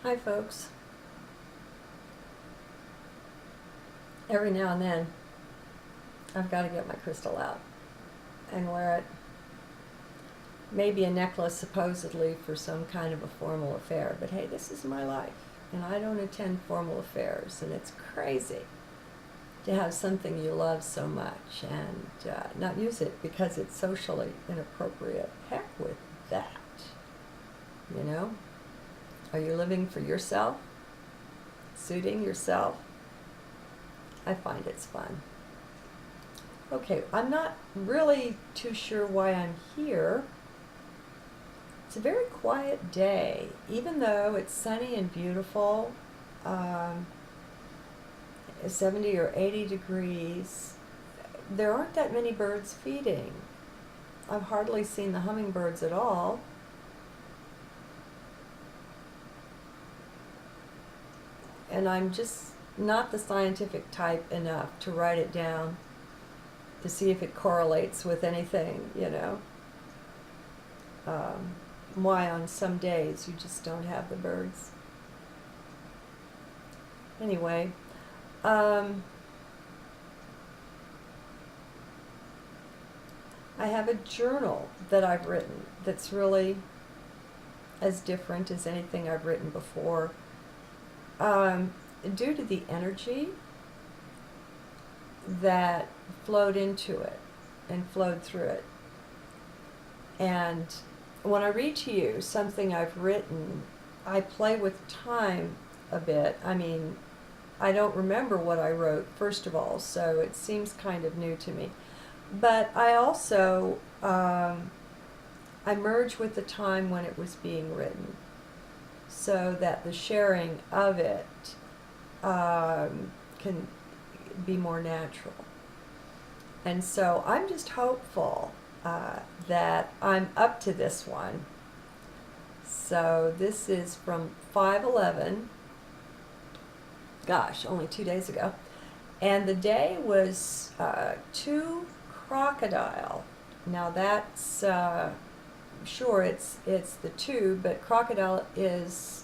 Hi folks. Every now and then I've got to get my crystal out and wear it. Maybe a necklace supposedly for some kind of a formal affair, but hey, this is my life and I don't attend formal affairs, and it's crazy to have something you love so much and not use it because it's socially inappropriate. Heck with that. You know? Are you living for yourself? Suiting yourself? I find it's fun. Okay, I'm not really too sure why I'm here. It's a very quiet day, even though it's sunny and beautiful, 70 or 80 degrees. There aren't that many birds feeding. I've hardly seen the hummingbirds at all. And I'm just not the scientific type enough to write it down to see if it correlates with anything, you know. Why on some days you just don't have the birds. Anyway, I have a journal that I've written that's really as different as anything I've written before. Due to the energy that flowed into it and flowed through it. And when I read to you something I've written, I play with time a bit. I mean, I don't remember what I wrote, first of all, so it seems kind of new to me. But I also, I merge with the time when it was being written, so that the sharing of it can be more natural. And so I'm just hopeful that I'm up to this one. So this is from 5/11, gosh, only 2 days ago. And the day was 2 Crocodile. Now that's, sure, it's the 2, but Crocodile is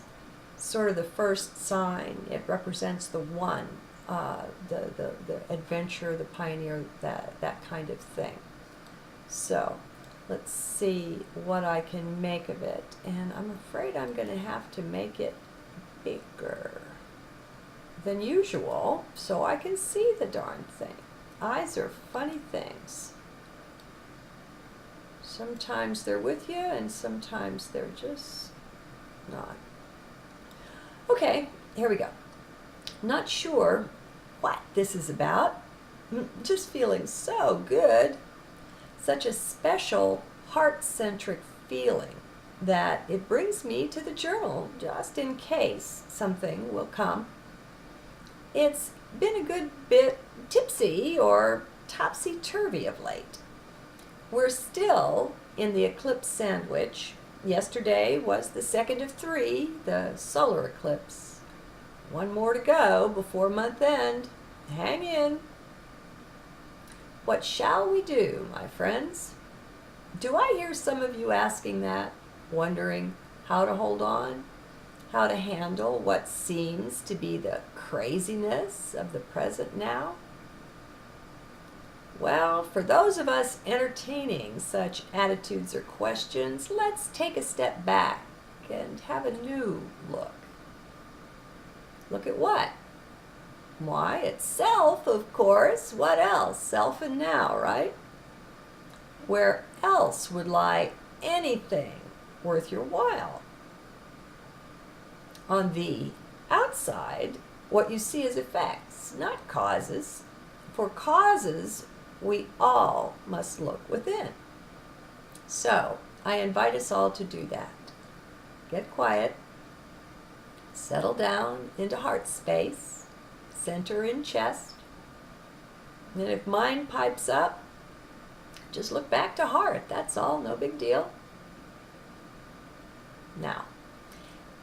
sort of the first sign. It represents the one, the adventure, the pioneer, that kind of thing. So let's see what I can make of it. And I'm afraid I'm going to have to make it bigger than usual so I can see the darn thing. Eyes are funny things. Sometimes they're with you and sometimes they're just not. Okay, here we go. Not sure what this is about. Just feeling so good. Such a special heart-centric feeling that it brings me to the journal just in case something will come. It's been a good bit tipsy or topsy-turvy of late. We're still in the eclipse sandwich. Yesterday was the second of 3, the solar eclipse. One more to go before month end. Hang in. What shall we do, my friends? Do I hear some of you asking that, wondering how to hold on, how to handle what seems to be the craziness of the present now? Well, for those of us entertaining such attitudes or questions, let's take a step back and have a new look. Look at what? Why, itself, of course. What else? Self and now, right? Where else would lie anything worth your while? On the outside, what you see is effects, not causes. For causes, we all must look within. So, I invite us all to do that. Get quiet, settle down into heart space, center in chest, and if mind pipes up, just look back to heart. That's all, no big deal. Now,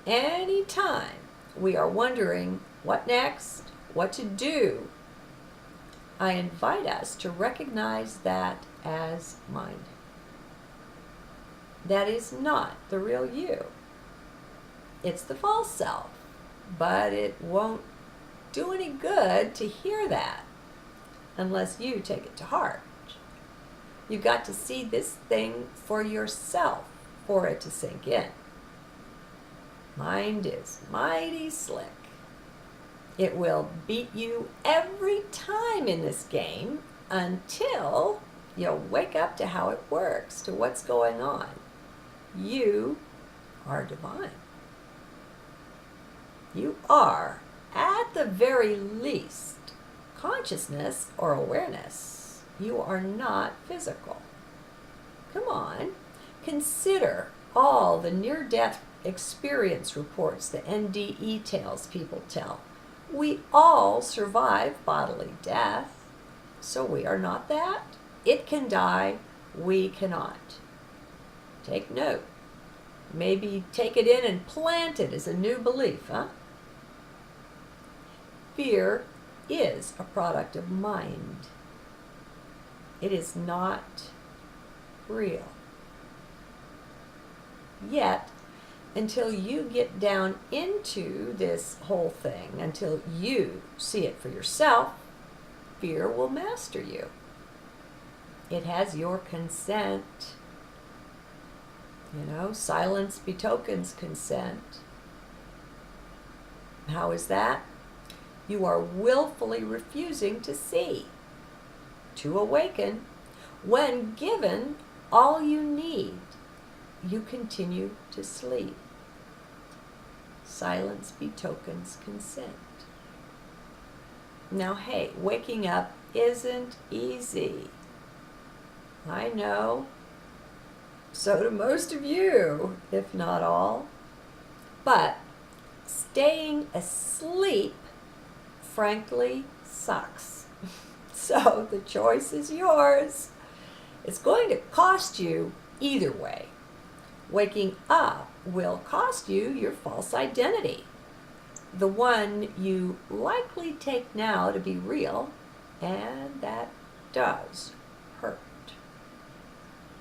anytime we are wondering what next, what to do, I invite us to recognize that as mind. That is not the real you. It's the false self, but it won't do any good to hear that unless you take it to heart. You've got to see this thing for yourself for it to sink in. Mind is mighty slick. It will beat you every time in this game until you wake up to how it works, to what's going on. You are divine. You are, at the very least, consciousness or awareness. You are not physical. Come on, consider all the near-death experience reports, the NDE tales people tell. We all survive bodily death, so we are not that. It can die, we cannot. Take note. Maybe take it in and plant it as a new belief, huh? Fear is a product of mind. It is not real. Yet, until you get down into this whole thing, until you see it for yourself, fear will master you. It has your consent. Silence betokens consent. How is that? You are willfully refusing to see, to awaken. When given all you need, you continue to sleep. Silence betokens consent. Now, hey, waking up isn't easy. I know. So do most of you, if not all. But staying asleep, frankly, sucks. So the choice is yours. It's going to cost you either way. Waking up will cost you your false identity, the one you likely take now to be real, and that does hurt.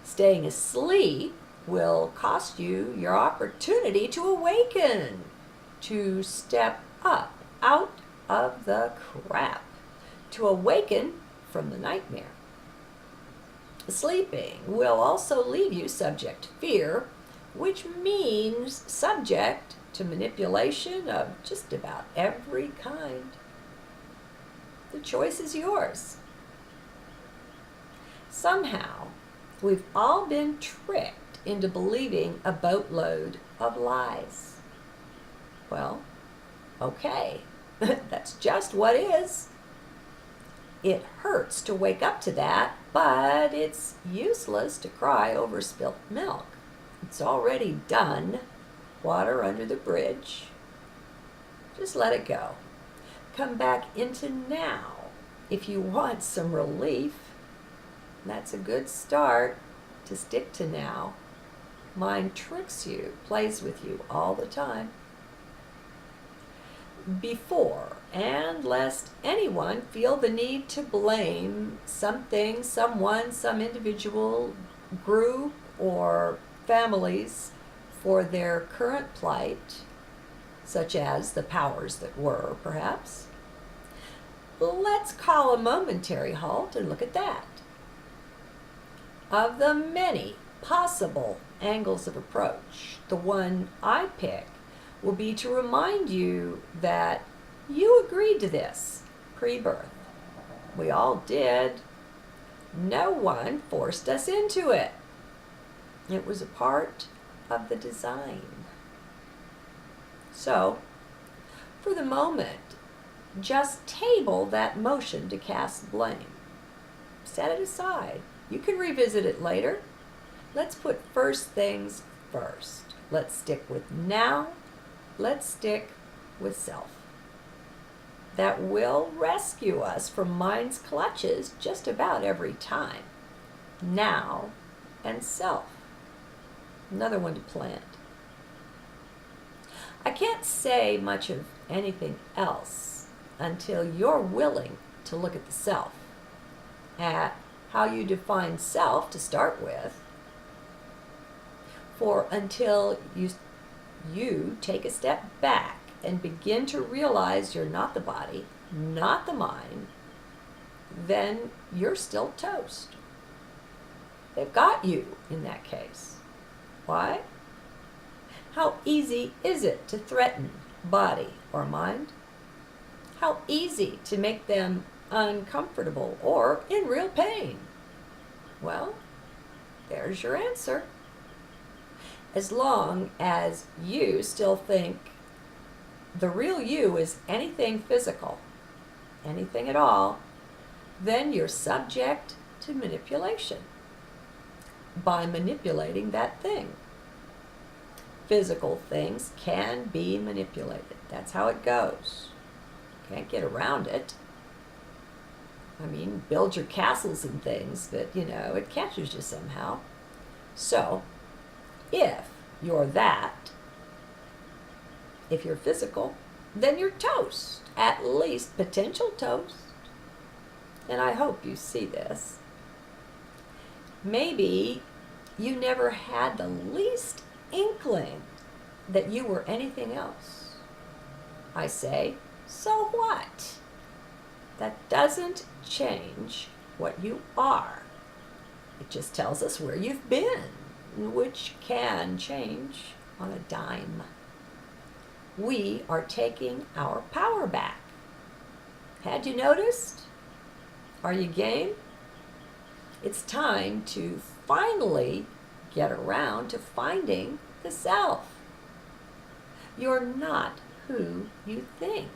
Staying asleep will cost you your opportunity to awaken, to step up out of the crap, to awaken from the nightmare. Sleeping will also leave you subject to fear, which means subject to manipulation of just about every kind. The choice is yours. Somehow, we've all been tricked into believing a boatload of lies. Well, okay, that's just what is. It hurts to wake up to that, but it's useless to cry over spilt milk. It's already done. Water under the bridge. Just let it go. Come back into now if you want some relief. That's a good start to stick to now. Mind tricks you, plays with you all the time. Before, and lest anyone feel the need to blame something, someone, some individual, group, or families for their current plight, such as the powers that were, perhaps, let's call a momentary halt and look at that. Of the many possible angles of approach, the one I pick will be to remind you that you agreed to this pre-birth. We all did. No one forced us into it. It was a part of the design. So, for the moment, just table that motion to cast blame. Set it aside. You can revisit it later. Let's put first things first. Let's stick with now. Let's stick with self. That will rescue us from mind's clutches just about every time. Now and self. Another one to plant. I can't say much of anything else until you're willing to look at the self, at how you define self to start with. For until you you take a step back and begin to realize you're not the body, not the mind, then you're still toast. They've got you in that case. Why? How easy is it to threaten body or mind? How easy to make them uncomfortable or in real pain? Well, there's your answer. As long as you still think the real you is anything physical, anything at all, then you're subject to manipulation by manipulating that thing. Physical things can be manipulated. That's how it goes. Can't get around it. I mean, build your castles and things, but it catches you somehow. So, if you're that, if you're physical, then you're toast. At least potential toast. And I hope you see this. Maybe you never had the least inkling that you were anything else. I say, so what? That doesn't change what you are. It just tells us where you've been, which can change on a dime. We are taking our power back. Had you noticed? Are you game? It's time to finally get around to finding the self. You're not who you think.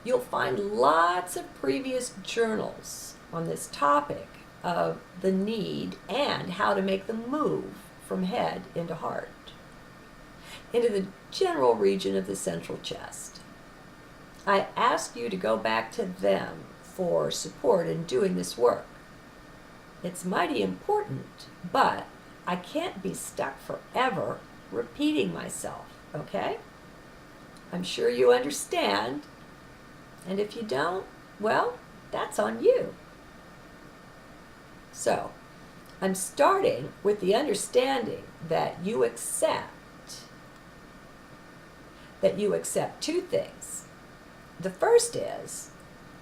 You'll find lots of previous journals on this topic of the need and how to make the move from head into heart, into the general region of the central chest. I ask you to go back to them for support in doing this work. It's mighty important, but I can't be stuck forever repeating myself, okay? I'm sure you understand, and if you don't, well, that's on you. So, I'm starting with the understanding that you accept two things. The first is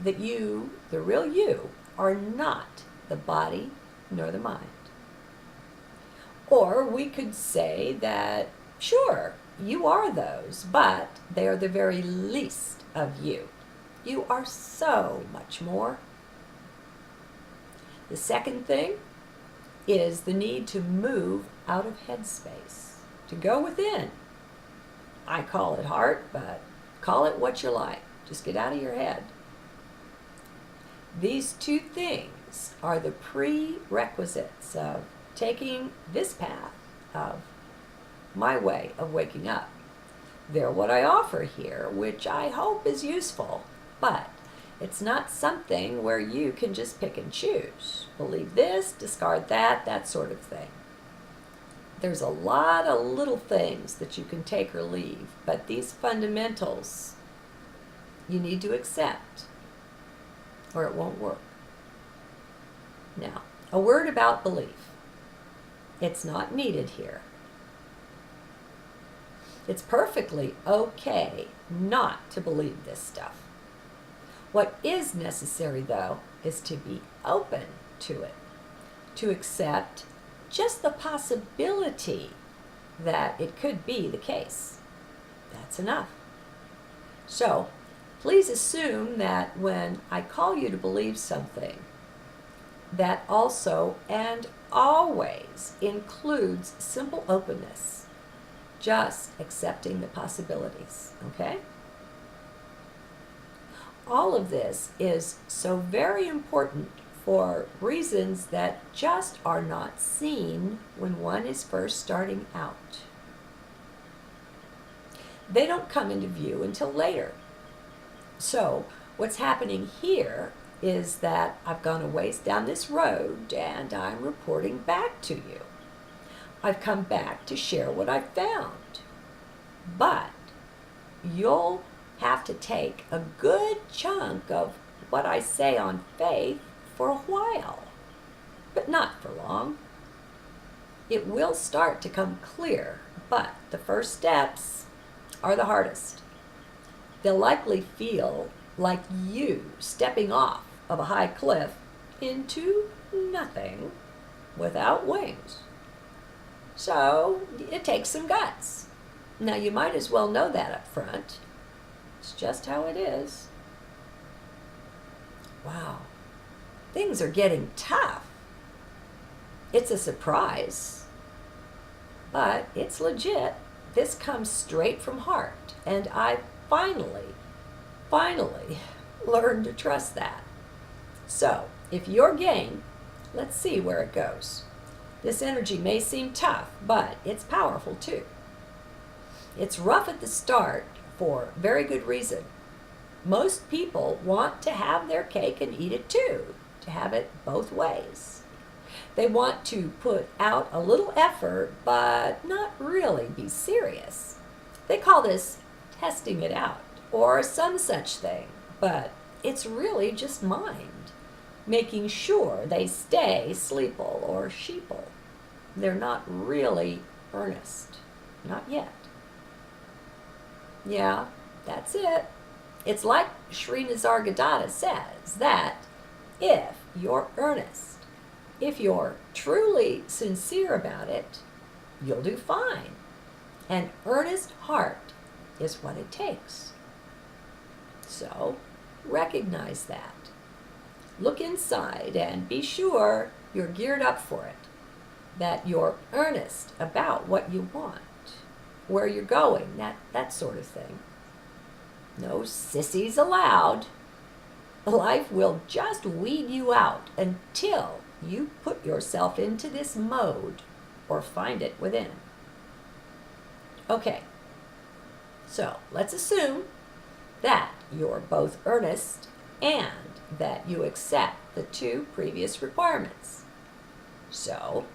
that you, the real you, are not the body nor the mind. Or we could say that, sure, you are those, but they are the very least of you. You are so much more. The second thing is the need to move out of headspace, to go within. I call it heart, but call it what you like. Just get out of your head. These two things are the prerequisites of taking this path of my way of waking up. They're what I offer here, which I hope is useful, but it's not something where you can just pick and choose. Believe this, discard that, that sort of thing. There's a lot of little things that you can take or leave, but these fundamentals you need to accept, or it won't work. Now, a word about belief. It's not needed here. It's perfectly okay not to believe this stuff. What is necessary, though, is to be open to it, to accept just the possibility that it could be the case. That's enough. So, please assume that when I call you to believe something, that also and always includes simple openness, just accepting the possibilities, okay? All of this is so very important for reasons that just are not seen when one is first starting out. They don't come into view until later. So what's happening here is that I've gone a ways down this road and I'm reporting back to you. I've come back to share what I've found. But you'll have to take a good chunk of what I say on faith for a while, but not for long. it will start to come clear, but the first steps are the hardest. They'll likely feel like you stepping off of a high cliff into nothing without wings. So it takes some guts. Now you might as well know that up front. It's just how it is. Wow, things are getting tough. It's a surprise, but it's legit. This comes straight from heart, and I finally learned to trust that. So, if you're game, let's see where it goes. This energy may seem tough, but it's powerful too. It's rough at the start for very good reason. Most people want to have their cake and eat it too, to have it both ways. They want to put out a little effort, but not really be serious. They call this testing it out, or some such thing, but it's really just mind, making sure they stay sleeple or sheeple. They're not really earnest, not yet. Yeah, that's it. It's like Sri Nisargadatta says, that if you're earnest, if you're truly sincere about it, you'll do fine. An earnest heart is what it takes. So, recognize that. Look inside and be sure you're geared up for it, that you're earnest about what you want, where you're going, that sort of thing. No sissies allowed. Life will just weed you out until you put yourself into this mode or find it within. Okay, so let's assume that you're both earnest and that you accept the two previous requirements. So,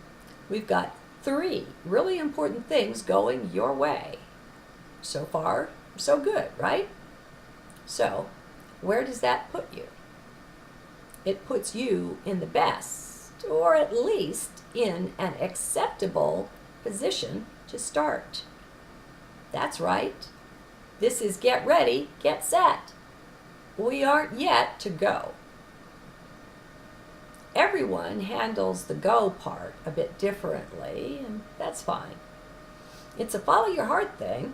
we've got 3 really important things going your way. So far, so good, right? So, where does that put you? It puts you in the best, or at least in an acceptable position to start. That's right. This is get ready, get set. We aren't yet to go. Everyone handles the go part a bit differently, and that's fine. It's a follow your heart thing.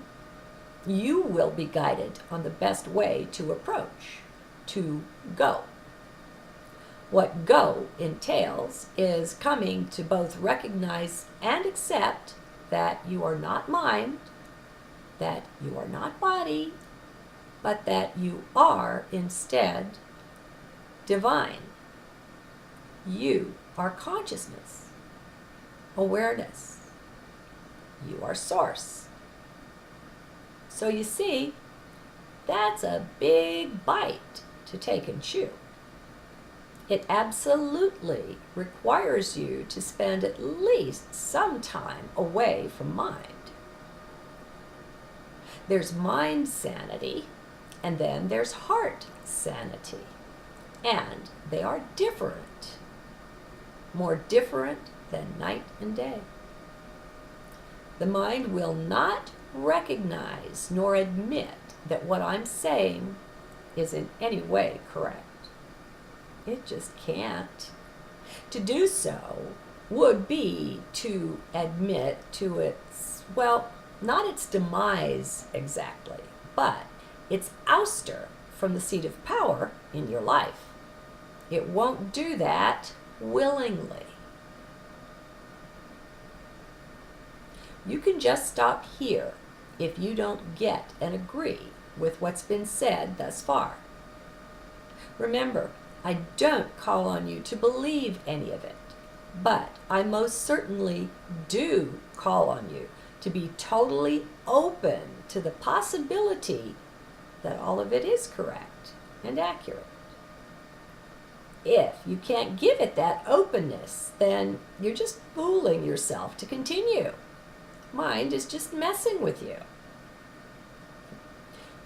You will be guided on the best way to approach, to go. What go entails is coming to both recognize and accept that you are not mind, that you are not body, but that you are instead divine. You are consciousness, awareness. You are source. So you see, that's a big bite to take and chew. It absolutely requires you to spend at least some time away from mind. There's mind sanity, and then there's heart sanity. And they are different, more different than night and day. The mind will not recognize nor admit that what I'm saying is in any way correct. It just can't. To do so would be to admit to its, well, not its demise exactly, but its ouster from the seat of power in your life. It won't do that willingly. You can just stop here if you don't get and agree with what's been said thus far. Remember, I don't call on you to believe any of it, but I most certainly do call on you to be totally open to the possibility that all of it is correct and accurate. If you can't give it that openness, then you're just fooling yourself to continue. Mind is just messing with you.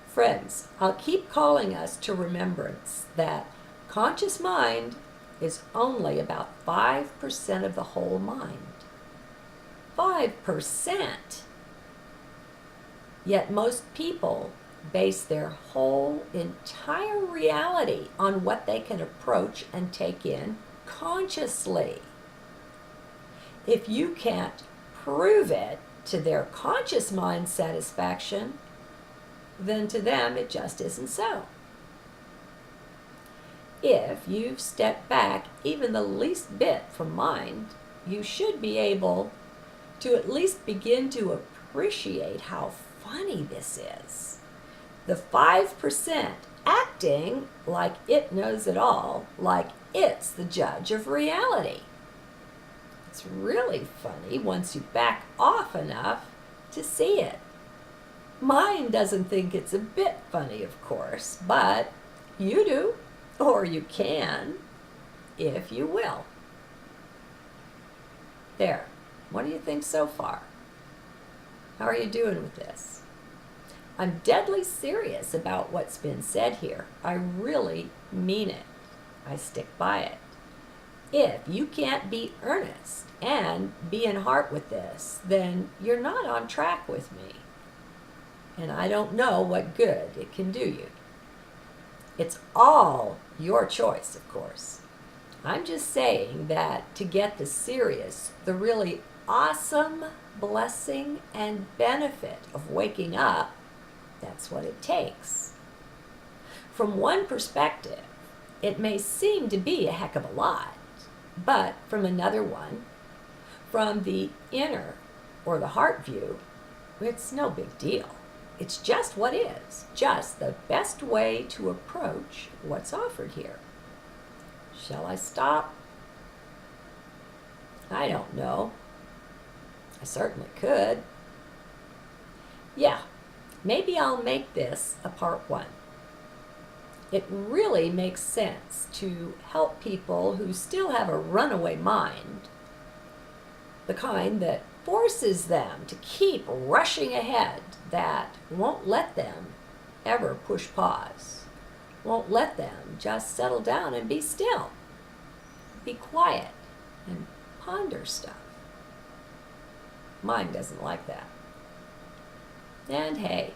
Friends, I'll keep calling us to remembrance that conscious mind is only about 5% of the whole mind. 5%. Yet most people base their whole entire reality on what they can approach and take in consciously. If you can't prove it to their conscious mind satisfaction, then to them it just isn't so. If you've stepped back even the least bit from mind, you should be able to at least begin to appreciate how funny this is. The 5% acting like it knows it all, like it's the judge of reality. It's really funny once you back off enough to see it. Mind doesn't think it's a bit funny, of course, but you do, or you can, if you will. There. What do you think so far? How are you doing with this? I'm deadly serious about what's been said here. I really mean it. I stick by it. If you can't be earnest and be in heart with this, then you're not on track with me. And I don't know what good it can do you. It's all your choice, of course. I'm just saying that to get the serious, the really awesome blessing and benefit of waking up, that's what it takes. From one perspective, it may seem to be a heck of a lot, but from another one, from the inner or the heart view, it's no big deal. It's just what is, just the best way to approach what's offered here. Shall I stop? I don't know. I certainly could. Yeah, maybe I'll make this a part 1. It really makes sense to help people who still have a runaway mind, the kind that forces them to keep rushing ahead, that won't let them ever push pause, won't let them just settle down and be still, be quiet, and ponder stuff. Mine doesn't like that. And hey,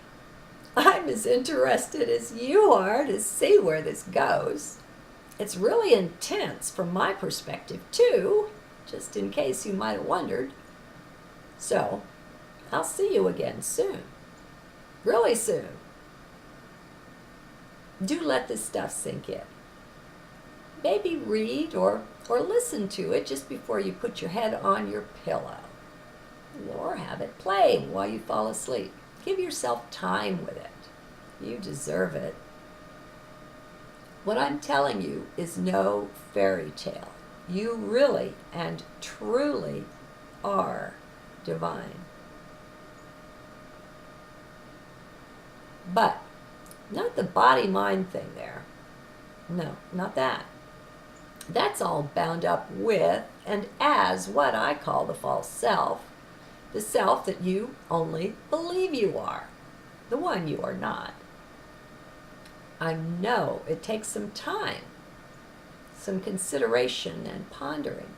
I'm as interested as you are to see where this goes. It's really intense from my perspective, too, just in case you might have wondered. So, I'll see you again soon. Really soon. Do let this stuff sink in. Maybe read or listen to it just before you put your head on your pillow. Or have it play while you fall asleep. Give yourself time with it. You deserve it. What I'm telling you is no fairy tale. You really and truly are divine. But not the body-mind thing there. No, not that. That's all bound up with and as what I call the false self, the self that you only believe you are, the one you are not. I know it takes some time, some consideration and pondering,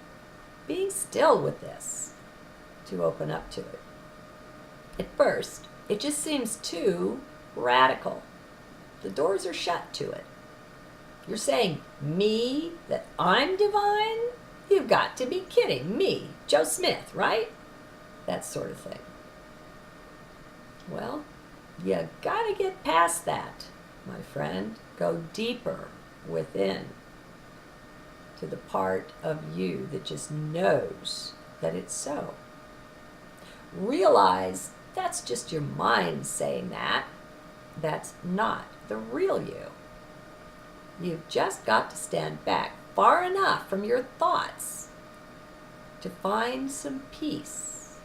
being still with this, to open up to it. At first, it just seems too radical. The doors are shut to it. You're saying, me, that I'm divine? You've got to be kidding. Me, Joe Smith, right? That sort of thing. Well, you gotta get past that, my friend. Go deeper within to the part of you that just knows that it's so. Realize that's just your mind saying that. That's not the real you. You've just got to stand back far enough from your thoughts to find some peace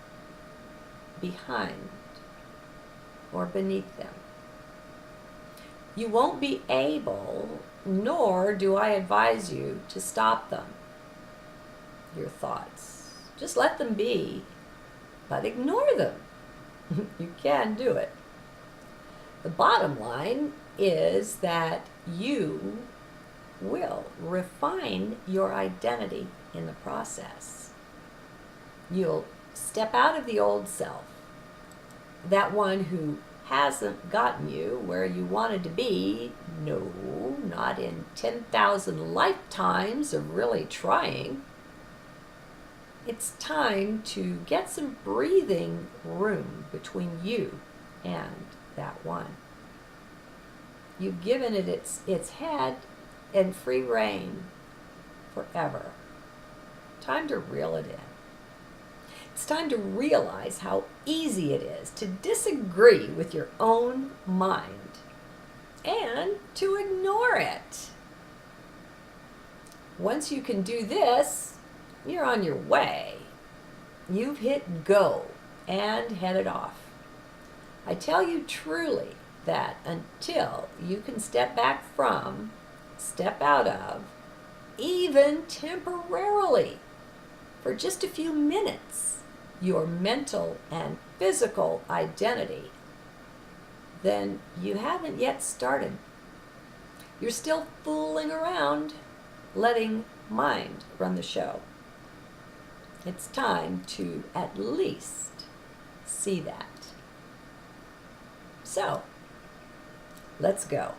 behind or beneath them. You won't be able, nor do I advise you to stop them, your thoughts. Just let them be, but ignore them. You can do it. The bottom line is that you will refine your identity in the process. You'll step out of the old self, that one who hasn't gotten you where you wanted to be, no, not in 10,000 lifetimes of really trying. It's time to get some breathing room between you and that one. You've given it its head and free rein forever. Time to reel it in. It's time to realize how easy it is to disagree with your own mind and to ignore it. Once you can do this, you're on your way. You've hit go and headed off. I tell you truly that until you can step back from, step out of, even temporarily, for just a few minutes, your mental and physical identity, then you haven't yet started. You're still fooling around, letting mind run the show. It's time to at least see that. So, let's go.